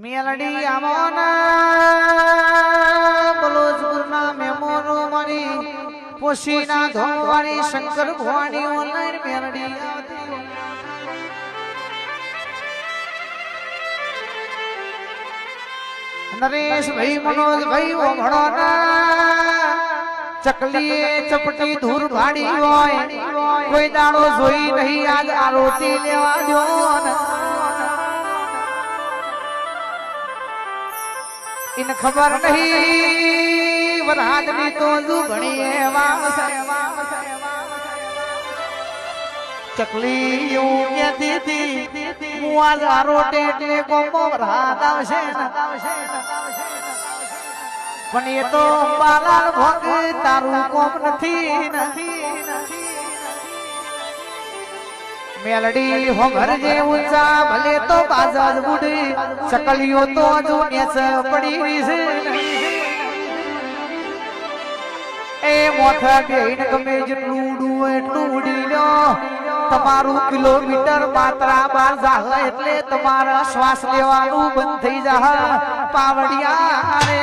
મેલડી આમોના બલોચપુરના મેમોનો મારી પોશીના ધોવાળી શંકર ભવાની ઓનલાઈન મેલડી નરેશ ભાઈ મનોજ ભાઈ ઓભણોના ચકલીએ ચપટી ધૂર ભાડી હોય કોઈ દાડો જોઈ નહીં આજ આરોટી લેવા દો ઇન ખબર નહીં વરહાદની તો જુગણી એવા ચકલી એવું કહેતી હતી હું આજ આરોટે એટલે કોમો વરહાદ આવશે પણ એ તો અંબાલાલ ભોગ તારું કોમ નથી મેલડી હોમર જે ઊંચા ભલે તો બાજાજ બુડી ચકલીઓ તો જો નેસ પડી છે એ મોથા બેન ગમે જેટલું ઉડું એટલું ઉડી લ્યો તમારું કિલોમીટર માત્રા બાર જાહ એટલે તમારા શ્વાસ લેવાનું બંધ થઈ જા પાવડિયા રે